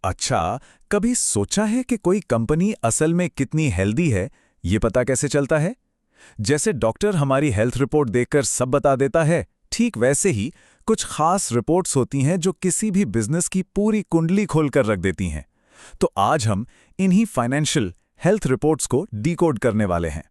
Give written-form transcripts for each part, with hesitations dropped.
अच्छा, कभी सोचा है कि कोई कंपनी असल में कितनी हेल्दी है, ये पता कैसे चलता है? जैसे डॉक्टर हमारी हेल्थ रिपोर्ट देखकर सब बता देता है, ठीक वैसे ही कुछ खास रिपोर्ट्स होती हैं जो किसी भी बिजनेस की पूरी कुंडली खोलकर रख देती हैं। तो आज हम इन्हीं फाइनेंशियल हेल्थ रिपोर्ट्स को डिकोड करने वाले हैं।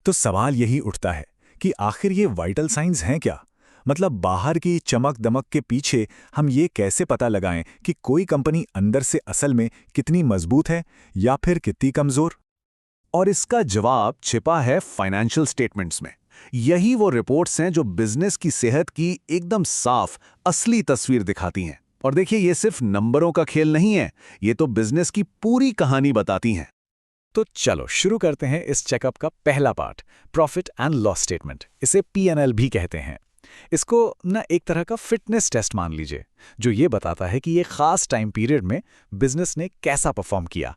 तो सवाल यही उठता है कि आखिर ये वाइटल साइंस हैं क्या? मतलब बाहर की चमक दमक के पीछे हम ये कैसे पता लगाएं कि कोई कंपनी अंदर से असल में कितनी मजबूत है या फिर कितनी कमजोर? और इसका जवाब छिपा है फाइनेंशियल स्टेटमेंट्स में। यही वो रिपोर्ट्स हैं जो बिजनेस की सेहत की एकदम साफ असली तस्वीर दिखाती हैं। और देखिए, ये सिर्फ नंबरों का खेल नहीं है, ये तो बिजनेस की पूरी कहानी बताती हैं। तो चलो शुरू करते हैं इस चेकअप का पहला part, profit and loss statement. इसे पीएनएल भी कहते हैं। इसको ना एक तरह का फिटनेस टेस्ट मान लीजिए, जो ये बताता है कि ये खास टाइम पीरियड में बिजनेस ने कैसा परफॉर्म किया।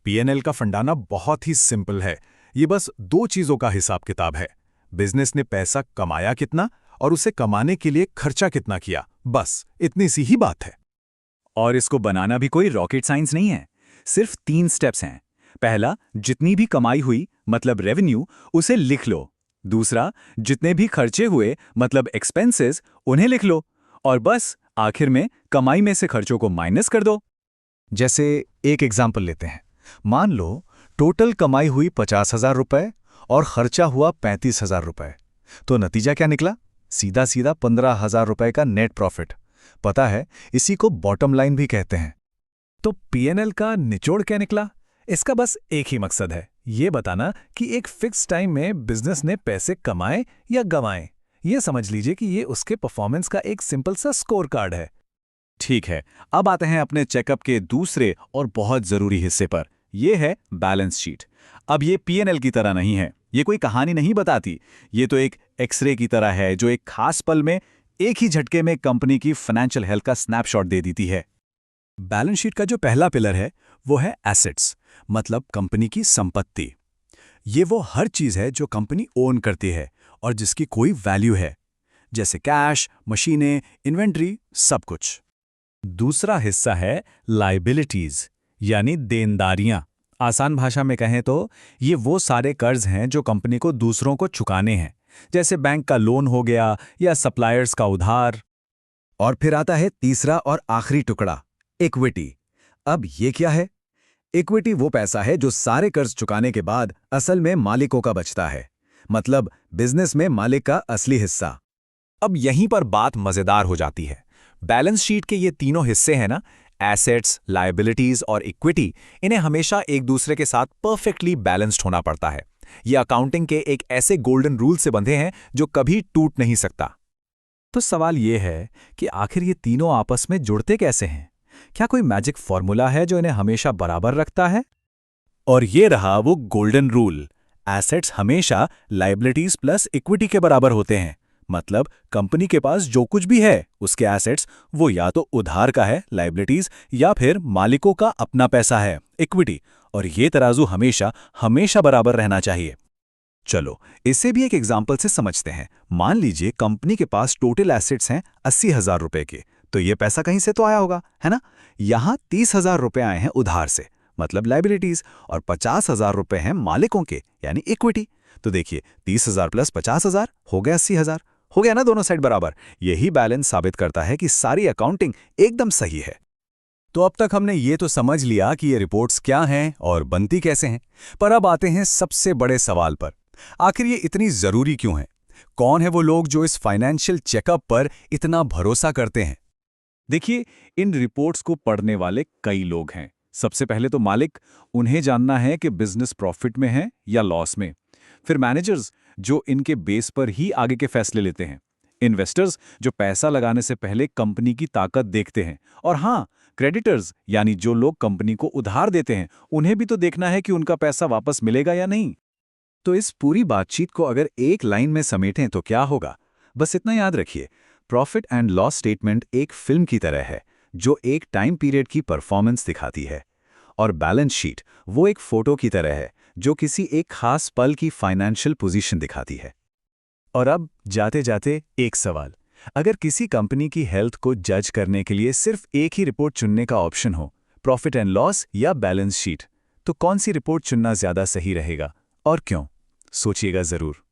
पीएनएल का फंडाना बहुत ही सिंपल है। ये बस दो चीजों का हिसाब किताब है। बिजनेस ने पैसा कमाया कितना और उसे कमाने के लिए खर्चा कितना किया, बस इतनी सी ही बात है। और इसको बनाना भी कोई रॉकेट साइंस नहीं है। सिर्फ 3 स्टेप्स हैं। पहला, जितनी भी कमाई हुई मतलब रेवेन्यू, उसे लिख लो। दूसरा, जितने भी खर्चे हुए मतलब एक्सपेंसेस, उन्हें लिख लो। और बस आखिर में कमाई में से खर्चों को माइनस कर दो। जैसे एक एग्जाम्पल लेते हैं। मान लो टोटल कमाई हुई 50,000 रुपए और खर्चा हुआ 35,000 रुपए। तो नतीजा क्या निकला? सीधा सीधा 15,000 रुपए का नेट प्रॉफिट। पता है, इसी को बॉटम लाइन भी कहते हैं। तो पीएनएल का निचोड़ क्या निकला? इसका बस एक ही मकसद है, ये बताना कि एक फिक्स टाइम में बिजनेस ने पैसे कमाए या गंवाए। ये समझ लीजिए कि ये उसके परफॉर्मेंस का एक सिंपल सा स्कोर कार्ड है। ठीक है, अब आते हैं अपने चेकअप के दूसरे और बहुत जरूरी हिस्से पर। यह है बैलेंस शीट। अब ये पीएनएल की तरह नहीं है, ये कोई कहानी नहीं बताती। ये तो एक एक्सरे की तरह है जो एक खास पल में एक ही झटके में कंपनी की फाइनेंशियल हेल्थ का स्नैपशॉट दे देती है। बैलेंस शीट का जो पहला पिलर है वो है एसेट्स, मतलब कंपनी की संपत्ति। ये वो हर चीज है जो कंपनी ओन करती है और जिसकी कोई वैल्यू है, जैसे कैश, मशीनें, इन्वेंट्री, सब कुछ। दूसरा हिस्सा है लायबिलिटीज, यानी देनदारियां। आसान भाषा में कहें तो ये वो सारे कर्ज हैं जो कंपनी को दूसरों को चुकाने हैं, जैसे बैंक का लोन हो गया या सप्लायर्स का उधार। और फिर आता है तीसरा और आखिरी टुकड़ा, इक्विटी। अब ये क्या है? इक्विटी वो पैसा है जो सारे कर्ज चुकाने के बाद असल में मालिकों का बचता है, मतलब बिजनेस में मालिक का असली हिस्सा। अब यहीं पर बात मजेदार हो जाती है। बैलेंस शीट के ये तीनों हिस्से हैं ना, एसेट्स, लायबिलिटीज और इक्विटी, इन्हें हमेशा एक दूसरे के साथ परफेक्टली बैलेंस्ड होना पड़ता है। ये अकाउंटिंग के एक ऐसे गोल्डन रूल से बंधे हैं जो कभी टूट नहीं सकता। तो सवाल ये है कि आखिर ये तीनों आपस में जुड़ते कैसे हैं? क्या कोई मैजिक फॉर्मूला है जो इन्हें हमेशा बराबर रखता है? और ये रहा वो गोल्डन रूल। एसेट्स हमेशा लायबिलिटीज प्लस इक्विटी के बराबर होते हैं। मतलब कंपनी के पास जो कुछ भी है उसके एसेट्स, वो या तो उधार का है लायबिलिटीज, या फिर मालिकों का अपना पैसा है इक्विटी। और ये तराजू हमेशा हमेशा बराबर रहना चाहिए। चलो इसे भी एक एग्जाम्पल से समझते हैं। मान लीजिए कंपनी के पास टोटल एसेट्स हैं 80,000 रुपए के। तो ये पैसा कहीं से तो आया होगा, है ना? यहां 30,000 रुपए आए हैं उधार से, मतलब लायबिलिटीज, और 50,000 रुपए हैं मालिकों के, यानी इक्विटी। तो देखिए, 30,000 प्लस 50,000 हो गया 80,000। हो गया ना दोनों साइड बराबर। यही बैलेंस साबित करता है कि सारी अकाउंटिंग एकदम सही है। तो अब तक हमने ये तो समझ लिया कि ये रिपोर्ट्स क्या हैं और बनती कैसे हैं, पर अब आते हैं सबसे बड़े सवाल पर। आखिर ये इतनी जरूरी क्यों है? कौन है वो लोग जो इस फाइनेंशियल चेकअप पर इतना भरोसा करते हैं? देखिए, इन रिपोर्ट्स को पढ़ने वाले कई लोग हैं। सबसे पहले तो मालिक, उन्हें जानना है कि बिजनेस प्रॉफिट में है या लॉस में। फिर मैनेजर्स, जो इनके बेस पर ही आगे के फैसले लेते हैं। इन्वेस्टर्स, जो पैसा लगाने से पहले कंपनी की ताकत देखते हैं। और हाँ, क्रेडिटर्स, यानी जो लोग कंपनी को उधार देते हैं, उन्हें भी तो देखना है कि उनका पैसा वापस मिलेगा या नहीं। तो इस पूरी बातचीत को अगर एक लाइन में समेटें तो क्या होगा? बस इतना याद रखिए, प्रॉफिट एंड लॉस स्टेटमेंट एक फिल्म की तरह है जो एक टाइम पीरियड की परफॉर्मेंस दिखाती है, और बैलेंस शीट वो एक फोटो की तरह है जो किसी एक खास पल की फाइनेंशियल पोजीशन दिखाती है। और अब जाते जाते एक सवाल, अगर किसी कंपनी की हेल्थ को जज करने के लिए सिर्फ एक ही रिपोर्ट चुनने का ऑप्शन हो, प्रॉफिट एंड लॉस या बैलेंस शीट। तो कौन सी रिपोर्ट चुनना ज्यादा सही रहेगा और क्यों? सोचिएगा जरूर।